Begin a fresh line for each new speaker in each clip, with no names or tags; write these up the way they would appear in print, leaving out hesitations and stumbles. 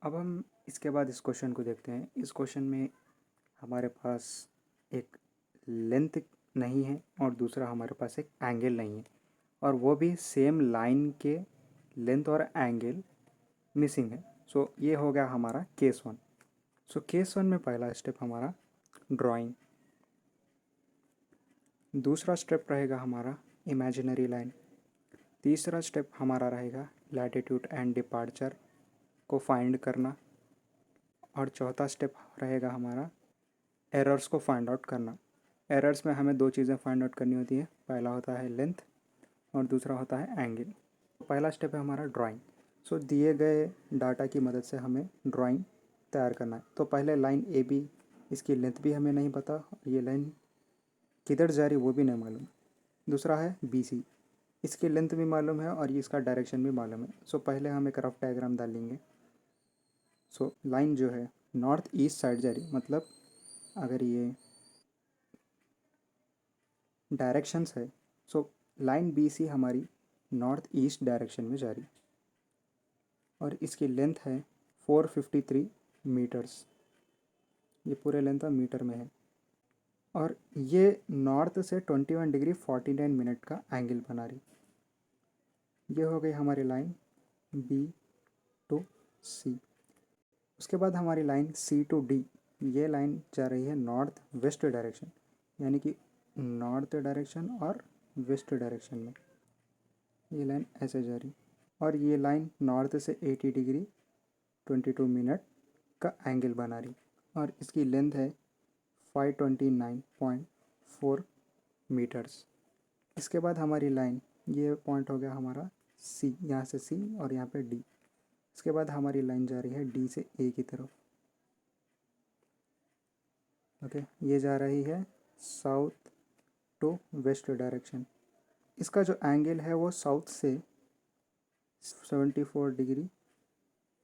अब हम इसके बाद इस क्वेश्चन को देखते हैं। इस क्वेश्चन में हमारे पास एक लेंथ नहीं है और दूसरा हमारे पास एक एंगल नहीं है, और वो भी सेम लाइन के लेंथ और एंगल मिसिंग है। सो ये हो गया हमारा case one. So case one में पहला स्टेप हमारा ड्राइंग, दूसरा स्टेप रहेगा हमारा इमेजिनरी लाइन, तीसरा स्टेप हमारा रहेगा लैटिट्यूड एंड डिपार्चर को फाइंड करना, और चौथा स्टेप रहेगा हमारा एरर्स को फाइंड आउट करना। एरर्स में हमें दो चीज़ें फाइंड आउट करनी होती है, पहला होता है लेंथ और दूसरा होता है एंगल। पहला स्टेप है हमारा ड्राइंग। सो दिए गए डाटा की मदद से हमें ड्राइंग तैयार करना है। तो पहले लाइन ए बी, इसकी लेंथ भी हमें नहीं पता और ये लाइन किधर जा रही वो भी नहीं मालूम। दूसरा है बी सी, इसकी लेंथ भी मालूम है और ये इसका डायरेक्शन भी मालूम है। सो पहले हम एक रफ डायग्राम डालेंगे। सो लाइन जो है नॉर्थ ईस्ट साइड जा रही, मतलब अगर ये डायरेक्शंस है, सो लाइन बी सी हमारी नॉर्थ ईस्ट डायरेक्शन में जा रही, और इसकी लेंथ है 453 मीटर्स। ये पूरे लेंथ ऑफ मीटर में है, और ये नॉर्थ से 21 डिग्री 49 मिनट का एंगल बना रही। ये हो गई हमारी लाइन बी टू सी। उसके बाद हमारी लाइन सी टू डी, ये लाइन जा रही है नॉर्थ वेस्ट डायरेक्शन, यानी कि नॉर्थ डायरेक्शन और वेस्ट डायरेक्शन में ये लाइन ऐसे जा रही, और ये लाइन नॉर्थ से 80 डिग्री 22 मिनट का एंगल बना रही, और इसकी लेंथ है 529.4 मीटर्स। इसके बाद हमारी लाइन, ये पॉइंट हो गया हमारा सी, यहाँ से सी और यहाँ पे डी। इसके बाद हमारी लाइन जा रही है डी से ए की तरफ। ओके, ये जा रही है साउथ टू वेस्ट डायरेक्शन। इसका जो एंगल है वो साउथ से 74 डिग्री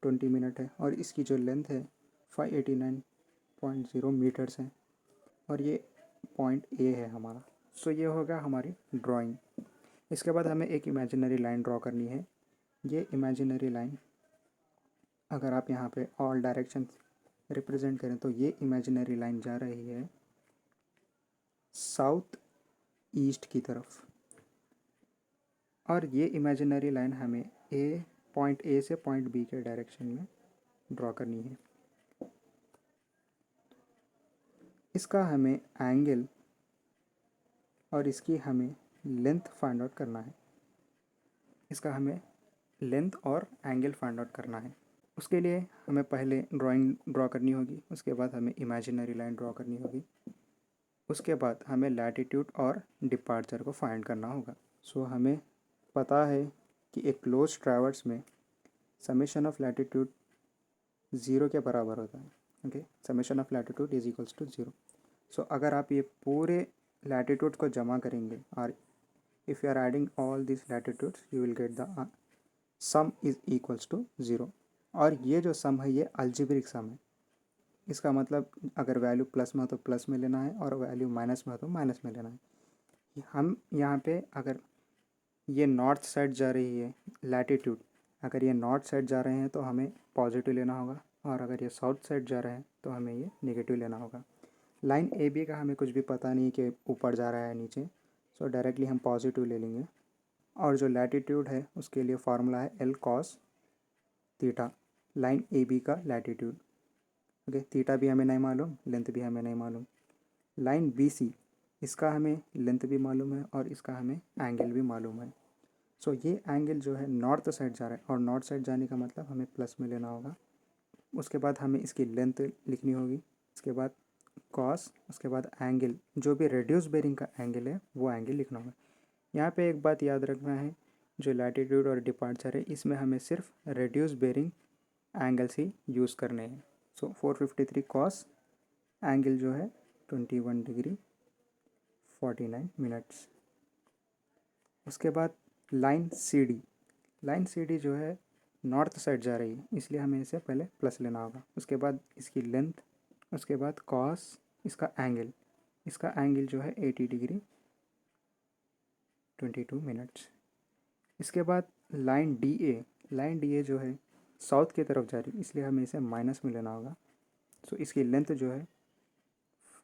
20 मिनट है, और इसकी जो लेंथ है 589.0 मीटर्स है, और ये पॉइंट ए है हमारा। सो ये होगा हमारी ड्राइंग। इसके बाद हमें एक इमेजिनरी लाइन ड्रॉ करनी है। ये इमेजिनरी लाइन अगर आप यहाँ पे ऑल डायरेक्शन रिप्रेजेंट करें तो ये इमेजिनरी लाइन जा रही है साउथ ईस्ट की तरफ, और ये इमेजिनरी लाइन हमें पॉइंट ए से पॉइंट बी के डायरेक्शन में ड्रॉ करनी है। इसका हमें एंगल और इसकी हमें लेंथ फाइंड आउट करना है। इसका हमें लेंथ और एंगल फाइंड आउट करना है। उसके लिए हमें पहले ड्राइंग ड्रॉ करनी होगी, उसके बाद हमें इमेजिनरी लाइन ड्रॉ करनी होगी, उसके बाद हमें लैटिट्यूड और डिपार्चर को फाइंड करना होगा। सो हमें पता है कि एक क्लोज ट्रैवर्स में समेशन ऑफ लैटिट्यूड 0 के बराबर होता है। Okay, summation of latitude is equals to 0। So अगर आप ये पूरे लैटिट्यूड को जमा करेंगे और if you are adding all this latitudes you will get the sum is equals to 0। और ये जो सम है ये अल्जेब्रिक सम है। इसका मतलब अगर वैल्यू प्लस में हो तो प्लस में लेना है और वैल्यू माइनस में हो तो माइनस में लेना है। हम यहाँ पे अगर ये नॉर्थ साइड जा रही है लैटिट्यूड, अगर ये नॉर्थ साइड जा रहे हैं तो हमें पॉजिटिव लेना होगा, और अगर ये साउथ साइड जा रहे हैं तो हमें ये नेगेटिव लेना होगा। लाइन ए बी का हमें कुछ भी पता नहीं कि ऊपर जा रहा है नीचे, सो डायरेक्टली हम पॉजिटिव ले लेंगे। और जो लैटिट्यूड है उसके लिए फार्मूला है L cos theta, line A B का लैटिट्यूड। ओके, थीटा भी हमें नहीं मालूम, लेंथ भी हमें नहीं मालूम। लाइन बी सी, इसका हमें लेंथ भी मालूम है और इसका हमें एंगल भी मालूम है। सो ये एंगल जो है नॉर्थ साइड जा रहा है, और नॉर्थ साइड जाने का मतलब हमें प्लस में लेना होगा। उसके बाद हमें इसकी लेंथ लिखनी होगी, उसके बाद कॉस, उसके बाद एंगल, जो भी रेड्यूस बेरिंग का एंगल है वो एंगल लिखना होगा। यहाँ पे एक बात याद रखना है, जो लैटिट्यूड और डिपार्चर है इसमें हमें सिर्फ रेड्यूस बेरिंग एंगल्स ही यूज़ करने हैं। सो 453 कॉस, एंगल जो है 21 डिग्री 49 मिनट्स। उसके बाद line C D, line C D जो है नॉर्थ साइड जा रही है, इसलिए हमें इसे पहले प्लस लेना होगा। उसके बाद इसकी लेंथ, उसके बाद कॉस, इसका एंगल जो है 80 डिग्री 22 मिनट्स। इसके बाद लाइन डी ए जो है साउथ की तरफ जा रही है, इसलिए हमें इसे माइनस में लेना होगा। सो इसकी लेंथ जो है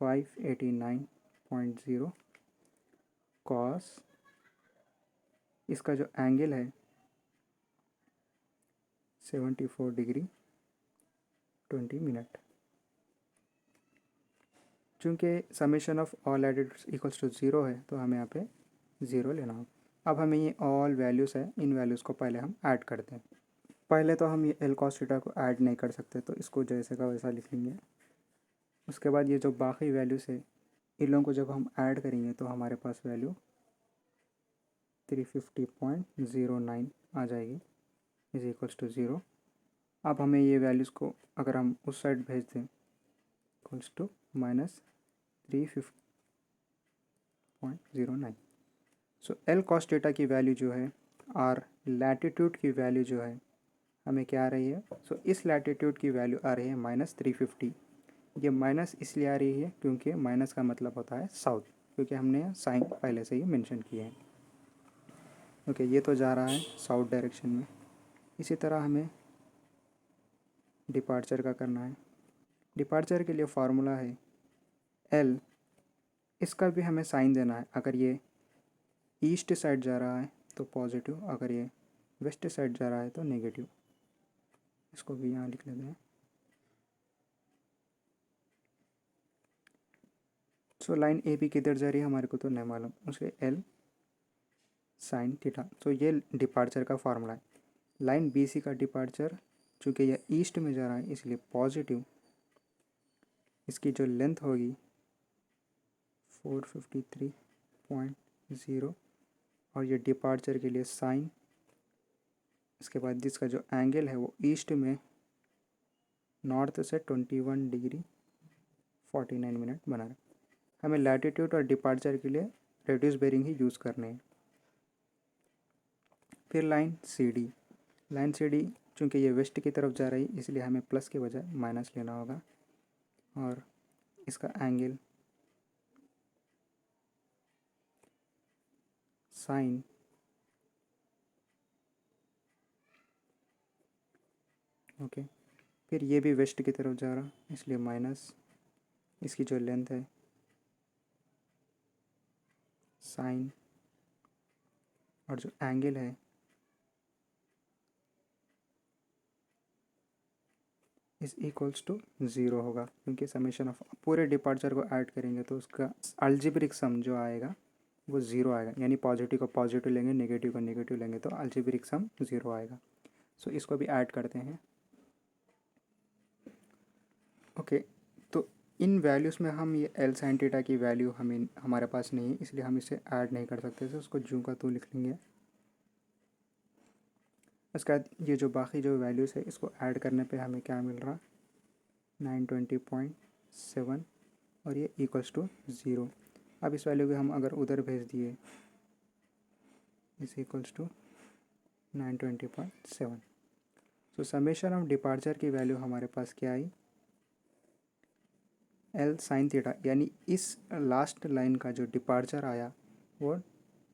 589.0 कॉस, इसका जो एंगल है 74 डिग्री 20 मिनट। चूँकि summation of all latitudes equals to 0 है तो हमें यहाँ पे 0 लेना होगा। अब हमें ये ऑल वैल्यूज़ है, इन वैल्यूज़ को पहले हम ऐड करते हैं। पहले तो हम ये एल कॉस थीटा को ऐड नहीं कर सकते, तो इसको जैसे का वैसा लिख लेंगे। उसके बाद ये जो बाकी वैल्यूज़ है इन लोगों को जब हम ऐड करेंगे तो हमारे पास वैल्यू 350.09 आ जाएगी इज इक्वल्स टू 0। अब हमें ये वैल्यूज़ को अगर हम उस साइड भेज दें equals to -350.09। So L cos theta की वैल्यू जो है और लैटिट्यूड की वैल्यू जो है हमें क्या आ रही है। सो इस लैटिट्यूड की वैल्यू आ रही है -350। ये माइनस इसलिए आ रही है क्योंकि माइनस का मतलब होता है साउथ, क्योंकि हमने साइन पहले से ही मेंशन किए हैं। ओके, ये तो जा रहा है साउथ डायरेक्शन में। इसी तरह हमें डिपार्चर का करना है। डिपार्चर के लिए फार्मूला है एल, इसका भी हमें साइन देना है। अगर ये ईस्ट साइड जा रहा है तो पॉजिटिव, अगर ये वेस्ट साइड जा रहा है तो नेगेटिव। इसको भी यहाँ लिख लेते हैं। सो लाइन ए बी किधर जा रही है हमारे को तो नहीं मालूम, उसके एल साइन थीटा। तो ये डिपार्चर का फार्मूला है। लाइन बी सी का डिपार्चर चूँकि यह ईस्ट में जा रहा है इसलिए पॉजिटिव, इसकी जो लेंथ होगी 453.0 और ये डिपार्चर के लिए साइन। इसके बाद जिसका जो एंगल है वो ईस्ट में नॉर्थ से 21 डिग्री 49 मिनट बना रहा है। हमें लैटिट्यूड और डिपार्चर के लिए रेड्यूस बेरिंग ही यूज़ करने हैं। फिर line C D, line C D चूँकि ये वेस्ट की तरफ जा रही है इसलिए हमें प्लस के बजाय माइनस लेना होगा और इसका एंगल साइन ओके। फिर ये भी वेस्ट की तरफ जा रहा इसलिए माइनस, इसकी जो लेंथ है साइन और जो एंगल है इज इक्वल्स टू 0 होगा, क्योंकि समेशन ऑफ पूरे डिपार्चर को ऐड करेंगे तो उसका अल्जेब्रिक सम जो आएगा वो 0 आएगा। यानी पॉजिटिव को पॉजिटिव लेंगे, नेगेटिव को नेगेटिव लेंगे तो अल्जेब्रिक सम 0 आएगा। सो इसको भी ऐड करते हैं। ओके, तो इन वैल्यूज़ में हम ये एल साइन थीटा की वैल्यू हमें हमारे पास नहीं है इसलिए हम इसे ऐड नहीं कर सकते, तो उसको जूँ का तू लिख लेंगे। उसके बाद ये जो बाकी जो वैल्यूज़ है इसको ऐड करने पे हमें क्या मिल रहा 920.7 और ये इक्वल्स टू 0। अब इस वैल्यू को हम अगर उधर भेज दिए इस equals to 920.7। So summation of departure की वैल्यू हमारे पास क्या आई एल साइन थीटा, यानी इस लास्ट लाइन का जो डिपार्चर आया वो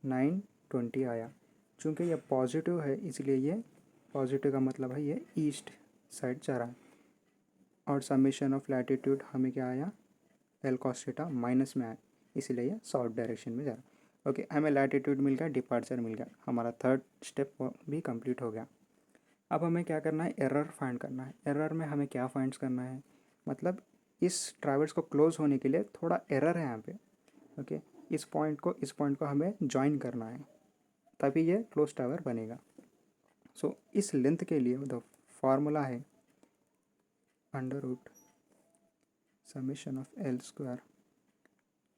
920 आया। चूँकि ये पॉजिटिव है इसलिए ये पॉजिटिव का मतलब है ये ईस्ट साइड जा रहा है। और समेशन ऑफ लैटिट्यूड हमें क्या आया एल कॉस थीटा माइनस में आया, इसीलिए ये साउथ डायरेक्शन में जा रहा है। ओके, हमें लैटिट्यूड मिल गया, डिपार्चर मिल गया, हमारा थर्ड स्टेप भी कंप्लीट हो गया। अब हमें क्या करना है एरर फाइंड करना है। एरर में हमें क्या फाइंड करना है, मतलब इस ट्रैवर्स को क्लोज होने के लिए थोड़ा एरर है यहाँ पे। ओके, इस पॉइंट को हमें ज्वाइन करना है तभी ये क्लोज टावर बनेगा। सो इस लेंथ के लिए द फार्मूला है under root summation of L square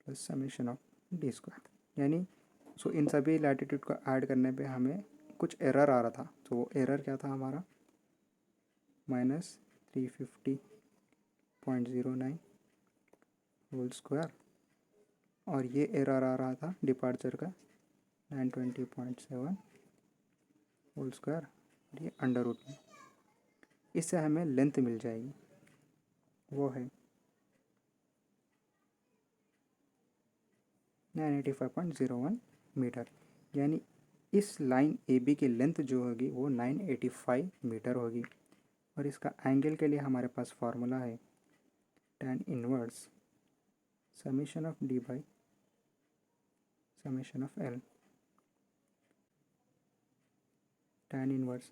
plus summation of D square. यानी सो इन सभी लैटिट्यूड को ऐड करने पे हमें कुछ एरर आ रहा था, तो वो एरर क्या था हमारा -350.09 होल स्क्वायर और ये एरर आ रहा था डिपार्चर का 920.7 होल स्क्वायर और ये अंडर रूट में। इससे हमें लेंथ मिल जाएगी, वो है 985.01 मीटर। यानी इस लाइन ए बी की लेंथ जो होगी वो 985 मीटर होगी। और इसका एंगल के लिए हमारे पास फार्मूला है tan inverse summation of D by summation of L. tan inverse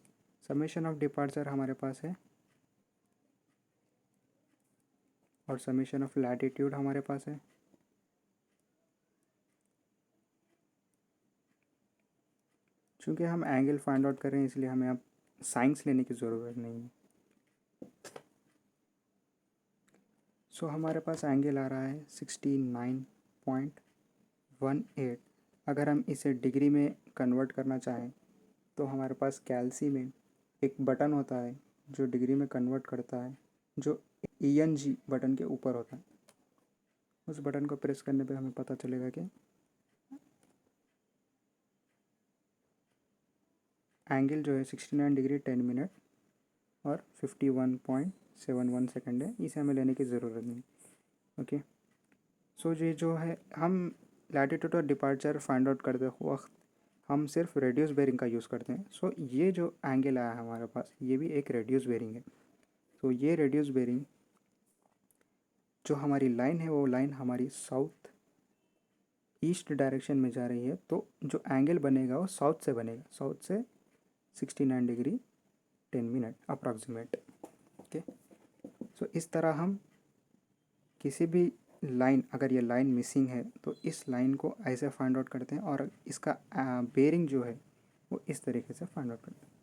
summation of departure हमारे पास है और समेशन ऑफ लैटिट्यूड हमारे पास है। चूँकि हम एंगल फाइंड आउट कर रहे हैं इसलिए हमें अब साइंस लेने की ज़रूरत नहीं है। सो हमारे पास एंगल आ रहा है 69.18। अगर हम इसे डिग्री में कन्वर्ट करना चाहें तो हमारे पास कैलसी में एक बटन होता है जो डिग्री में कन्वर्ट करता है, जो ENG बटन के ऊपर होता है। उस बटन को प्रेस करने पे हमें पता चलेगा कि एंगल जो है 69 डिग्री 10 मिनट और 51.71 सेकंड है। इसे हमें लेने की ज़रूरत नहीं। ओके, सो ये जो है हम लैटिट्यूड और डिपार्चर फाइंड आउट करते वक्त हम सिर्फ रेडियस बेरिंग का यूज़ करते हैं। सो ये जो एंगल आया है हमारे पास ये भी एक रेडियस बेरिंग है। तो ये रेडियस बेरिंग जो हमारी लाइन है वो लाइन हमारी साउथ ईस्ट डायरेक्शन में जा रही है। तो जो एंगल बनेगा वो साउथ से बनेगा, साउथ से 69 डिग्री 10 मिनट अप्रॉक्सीमेट। ओके, सो इस तरह हम किसी भी लाइन, अगर ये लाइन मिसिंग है तो इस लाइन को ऐसे फाइंड आउट करते हैं और इसका बेरिंग जो है वो इस तरीके से फाइंड आउट करते हैं।